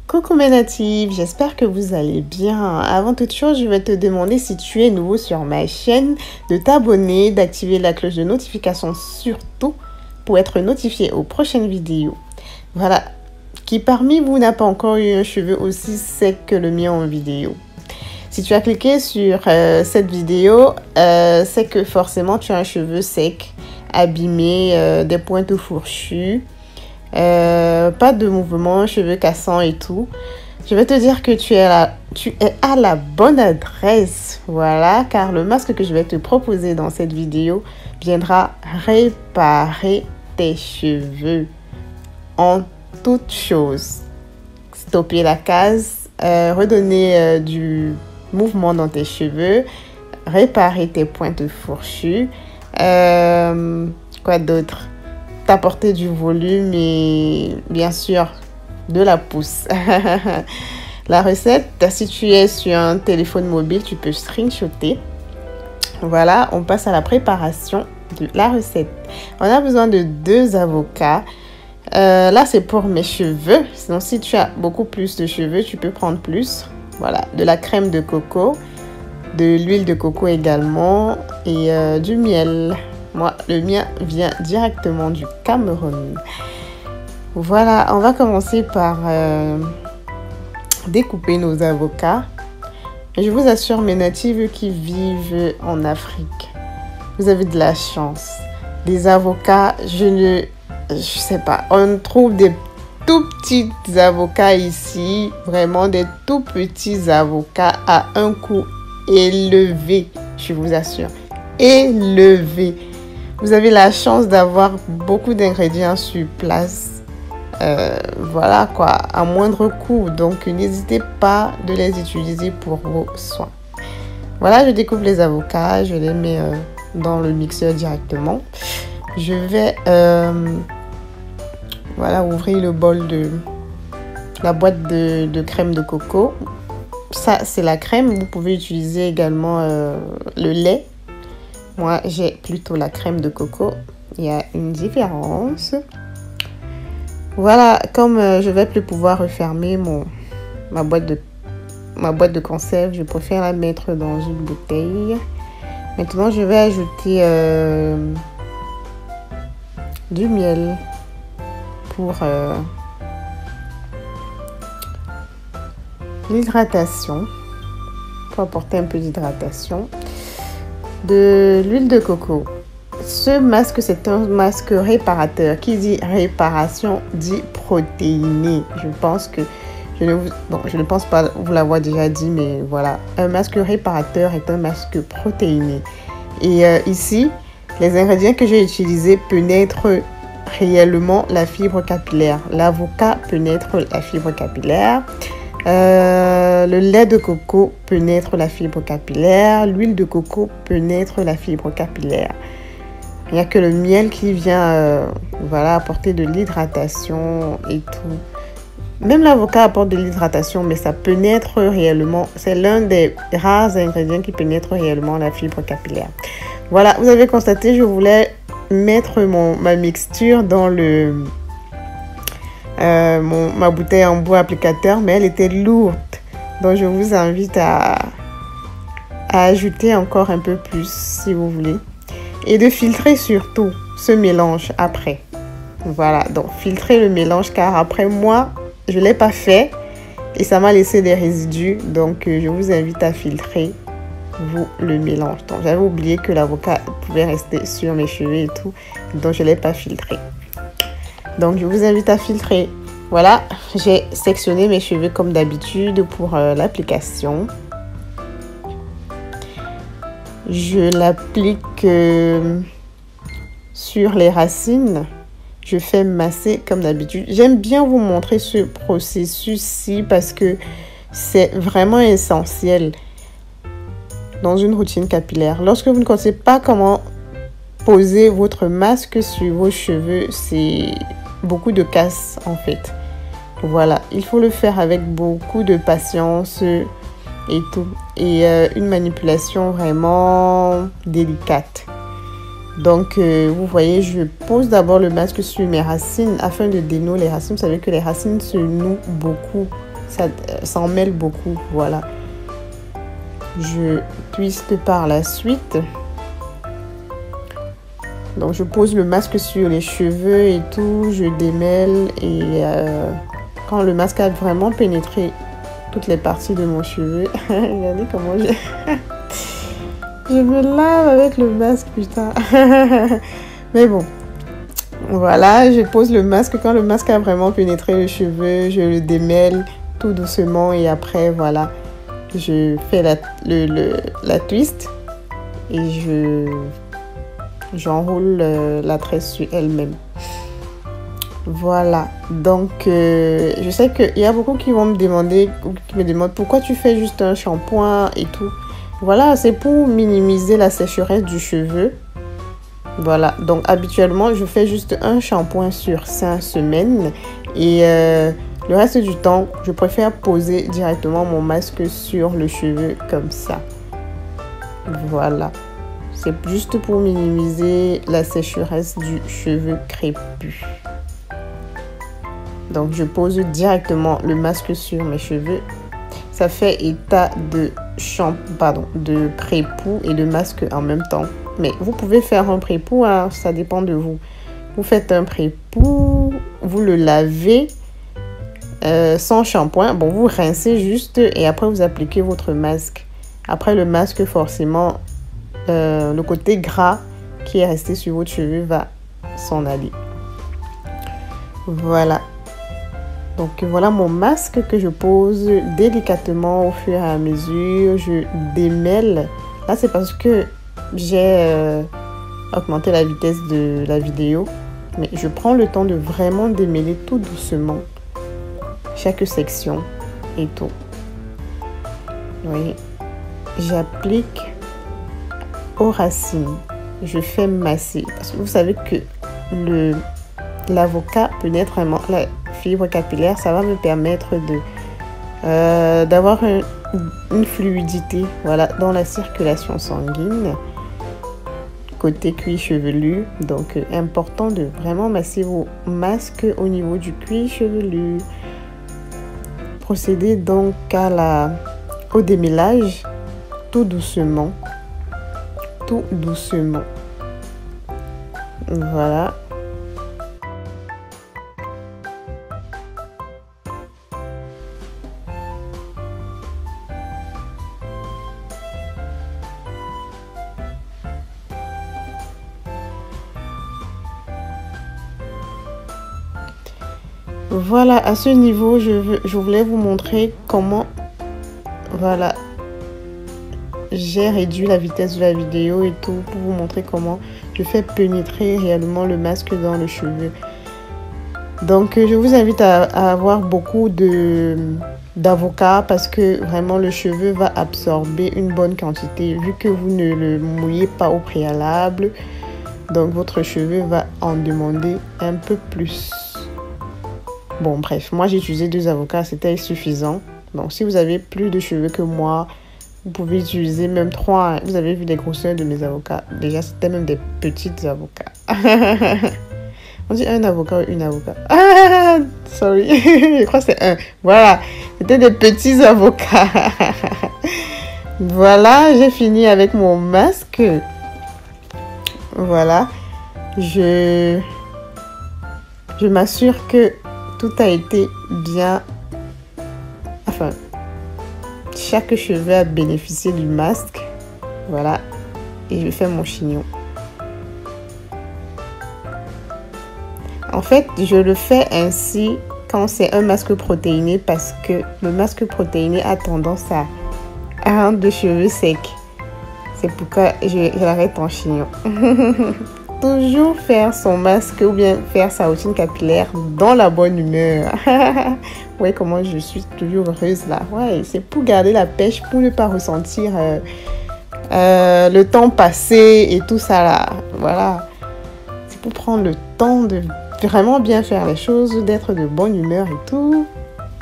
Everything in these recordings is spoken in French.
Coucou mes natifs, j'espère que vous allez bien. Avant toute chose, je vais te demander si tu es nouveau sur ma chaîne, de t'abonner, d'activer la cloche de notification surtout pour être notifié aux prochaines vidéos. Voilà, qui parmi vous n'a pas encore eu un cheveu aussi sec que le mien en vidéo? Si tu as cliqué sur cette vidéo, c'est que forcément tu as un cheveu sec, abîmé, des pointes fourchues. Pas de mouvement, cheveux cassants et tout. Je vais te dire que tu es à la bonne adresse. Voilà, car le masque que je vais te proposer dans cette vidéo viendra réparer tes cheveux en toutes choses. Stopper la casse, redonner du mouvement dans tes cheveux, réparer tes pointes fourchues. Quoi d'autre? T'apporter du volume et bien sûr de la pousse. La recette, si tu es sur un téléphone mobile, tu peux screenshotter. Voilà, on passe à la préparation de la recette. On a besoin de 2 avocats. Là, c'est pour mes cheveux. Sinon, si tu as beaucoup plus de cheveux, tu peux prendre plus. Voilà, de la crème de coco, de l'huile de coco également et du miel. Moi, le mien vient directement du Cameroun. Voilà, on va commencer par découper nos avocats. Je vous assure, mes natifs qui vivent en Afrique, vous avez de la chance. Des avocats, je sais pas, on trouve des tout petits avocats ici, vraiment des tout petits avocats à un coût élevé, je vous assure, élevé. Vous avez la chance d'avoir beaucoup d'ingrédients sur place. Voilà quoi, à moindre coût. Donc, n'hésitez pas de les utiliser pour vos soins. Voilà, je découpe les avocats. Je les mets dans le mixeur directement. Je vais voilà, ouvrir le bol de la boîte de crème de coco. Ça, c'est la crème. Vous pouvez utiliser également le lait. Moi, j'ai plutôt la crème de coco. Il y a une différence. Voilà, comme je vais plus pouvoir refermer ma boîte de conserve, je préfère la mettre dans une bouteille. Maintenant, je vais ajouter du miel pour l'hydratation, pour apporter un peu d'hydratation. De l'huile de coco. Ce masque, c'est un masque réparateur. Qui dit réparation dit protéiné. Je pense que je ne pense pas vous l'avoir déjà dit, mais voilà, un masque réparateur est un masque protéiné. Et ici, les ingrédients que j'ai utilisés pénètrent réellement la fibre capillaire. L'avocat pénètre la fibre capillaire. Le lait de coco pénètre la fibre capillaire. L'huile de coco pénètre la fibre capillaire. Il n'y a que le miel qui vient voilà, apporter de l'hydratation et tout. Même l'avocat apporte de l'hydratation, mais ça pénètre réellement. C'est l'un des rares ingrédients qui pénètre réellement la fibre capillaire. Voilà, vous avez constaté, je voulais mettre ma mixture dans ma bouteille en bois applicateur, mais elle était lourde. Donc, je vous invite à ajouter encore un peu plus si vous voulez. Et de filtrer surtout ce mélange après. Voilà, donc filtrer le mélange car après moi, je ne l'ai pas fait et ça m'a laissé des résidus. Donc, je vous invite à filtrer le mélange. Donc, j'avais oublié que l'avocat pouvait rester sur mes cheveux et tout. Donc, je ne l'ai pas filtré. Donc, je vous invite à filtrer. Voilà, j'ai sectionné mes cheveux comme d'habitude pour l'application. Je l'applique sur les racines. Je fais masser comme d'habitude. J'aime bien vous montrer ce processus-ci parce que c'est vraiment essentiel dans une routine capillaire. Lorsque vous ne connaissez pas comment poser votre masque sur vos cheveux, c'est beaucoup de casse en fait. Voilà, il faut le faire avec beaucoup de patience et tout. Et une manipulation vraiment délicate. Donc, vous voyez, je pose d'abord le masque sur mes racines afin de dénouer les racines. Vous savez que les racines se nouent beaucoup ça s'en mêle beaucoup. Voilà. Je twiste par la suite. Donc je pose le masque sur les cheveux et tout, je démêle et quand le masque a vraiment pénétré toutes les parties de mon cheveu, regardez comment je me lave avec le masque, putain. Mais bon, voilà, je pose le masque. Quand le masque a vraiment pénétré le cheveu, je le démêle tout doucement et après, voilà, je fais la twist et j'enroule la tresse sur elle-même. Voilà, donc je sais qu'il y a beaucoup qui vont me demander, qui me demandent pourquoi tu fais juste un shampoing et tout. Voilà, c'est pour minimiser la sécheresse du cheveu. Voilà, donc habituellement, je fais juste un shampoing sur 5 semaines. Et le reste du temps, je préfère poser directement mon masque sur le cheveu comme ça. Voilà, c'est juste pour minimiser la sécheresse du cheveu crépus. Donc, je pose directement le masque sur mes cheveux. Ça fait état de de pré-pou et de masque en même temps. Mais vous pouvez faire un pré-pou, hein, ça dépend de vous. Vous faites un pré-pou, vous le lavez sans shampoing. Bon, vous rincez juste et après vous appliquez votre masque. Après le masque, forcément, le côté gras qui est resté sur votre cheveu va s'en aller. Voilà. Donc voilà mon masque que je pose délicatement au fur et à mesure. Je démêle. Là, c'est parce que j'ai augmenté la vitesse de la vidéo. Mais je prends le temps de vraiment démêler tout doucement chaque section et tout. Vous voyez, j'applique aux racines. Je fais masser. Parce que vous savez que l'avocat pénètre vraiment la fibre capillaire. Ça va me permettre d'avoir une fluidité, voilà, dans la circulation sanguine côté cuir chevelu. Donc important de vraiment masser vos masques au niveau du cuir chevelu. Procédez donc au démêlage tout doucement, voilà. Voilà, à ce niveau, je voulais vous montrer comment, voilà, j'ai réduit la vitesse de la vidéo et tout pour vous montrer comment je fais pénétrer réellement le masque dans le cheveu. Donc, je vous invite à avoir beaucoup d'avocats parce que vraiment le cheveu va absorber une bonne quantité vu que vous ne le mouillez pas au préalable. Donc, votre cheveu va en demander un peu plus. Bon, bref, moi j'ai utilisé 2 avocats, c'était suffisant. Donc, si vous avez plus de cheveux que moi, vous pouvez utiliser même 3. Vous avez vu les grosseurs de mes avocats. Déjà, c'était même des petites avocats. On dit un avocat ou une avocat. Ah, sorry. Je crois que c'est un. Voilà, c'était des petits avocats. Voilà, j'ai fini avec mon masque. Voilà. Je m'assure que tout a été bien. Enfin, chaque cheveu a bénéficié du masque. Voilà. Et je fais mon chignon. En fait, je le fais ainsi quand c'est un masque protéiné parce que le masque protéiné a tendance à rendre le cheveu sec. C'est pourquoi je l'arrête en chignon. Toujours faire son masque ou bien faire sa routine capillaire dans la bonne humeur. Ouais, comment je suis toujours heureuse là. Ouais, c'est pour garder la pêche, pour ne pas ressentir le temps passé et tout ça là. Voilà. C'est pour prendre le temps de vraiment bien faire les choses, d'être de bonne humeur et tout.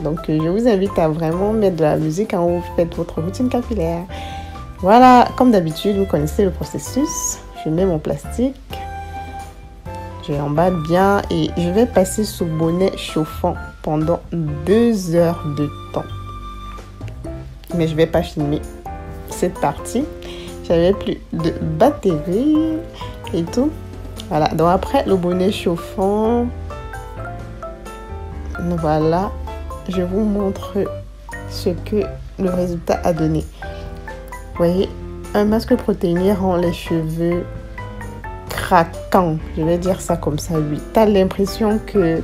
Donc, je vous invite à vraiment mettre de la musique quand vous faites votre routine capillaire. Voilà, comme d'habitude, vous connaissez le processus. Je mets mon plastique. J'emballe bien et je vais passer ce bonnet chauffant pendant 2 heures de temps. Mais je vais pas filmer cette partie. J'avais plus de batterie et tout. Voilà, donc après le bonnet chauffant, voilà, je vous montre ce que le résultat a donné. Vous voyez, un masque protéiné rend les cheveux craquants. Je vais dire ça comme ça, oui. Tu as l'impression que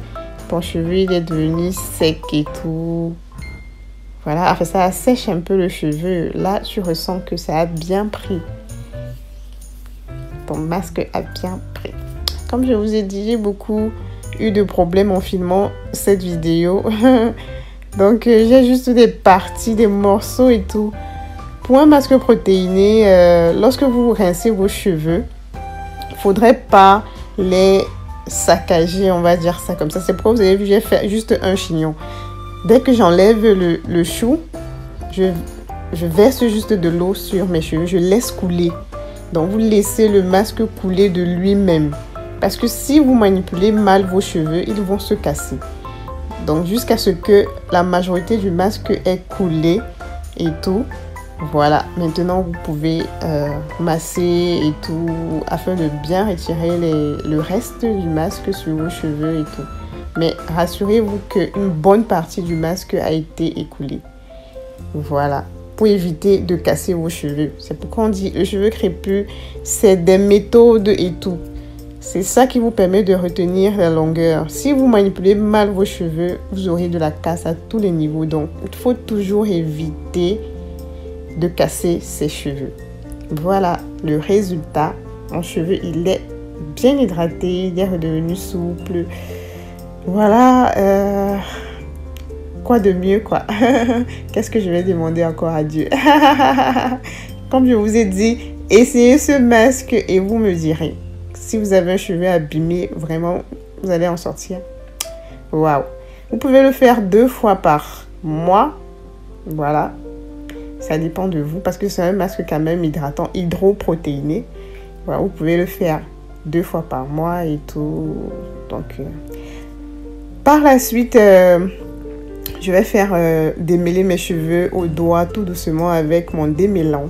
ton cheveu il est devenu sec et tout. Voilà, après ça assèche un peu le cheveu. Là, tu ressens que ça a bien pris. Ton masque a bien pris. Comme je vous ai dit, j'ai beaucoup eu de problèmes en filmant cette vidéo. Donc, j'ai juste des parties, des morceaux et tout. Pour un masque protéiné, lorsque vous rincez vos cheveux, il ne faudrait pas les saccager, on va dire ça comme ça. C'est pourquoi vous avez vu, j'ai fait juste un chignon. Dès que j'enlève le chou, je verse juste de l'eau sur mes cheveux. Je laisse couler. Donc, vous laissez le masque couler de lui-même. Parce que si vous manipulez mal vos cheveux, ils vont se casser. Donc, jusqu'à ce que la majorité du masque ait coulé et tout. Voilà. Maintenant, vous pouvez masser et tout afin de bien retirer le reste du masque sur vos cheveux et tout. Mais rassurez-vous qu'une bonne partie du masque a été écoulée. Voilà. Pour éviter de casser vos cheveux. C'est pourquoi on dit le cheveu crépus, c'est des méthodes et tout. C'est ça qui vous permet de retenir la longueur. Si vous manipulez mal vos cheveux, vous aurez de la casse à tous les niveaux. Donc, il faut toujours éviter de casser ses cheveux. Voilà le résultat. Mon cheveu, il est bien hydraté, il est redevenu souple. Voilà. Quoi de mieux, quoi. Qu'est-ce que je vais demander encore à Dieu? Comme je vous ai dit, essayez ce masque et vous me direz. Si vous avez un cheveu abîmé, vraiment, vous allez en sortir. Waouh! Vous pouvez le faire 2 fois par mois. Voilà. Ça dépend de vous parce que c'est un masque quand même hydratant, hydroprotéiné. Voilà, vous pouvez le faire 2 fois par mois et tout. Donc, par la suite, je vais faire démêler mes cheveux au doigt tout doucement avec mon démêlant.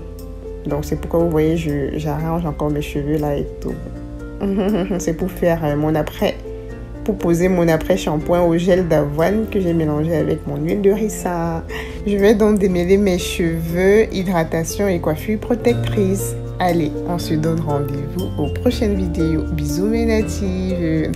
Donc, c'est pourquoi vous voyez, j'arrange encore mes cheveux là et tout. C'est pour faire pour poser mon après shampoing au gel d'avoine que j'ai mélangé avec mon huile de ricin. Je vais donc démêler mes cheveux, hydratation et coiffure protectrice. Allez, on se donne rendez-vous aux prochaines vidéos. Bisous mes natives.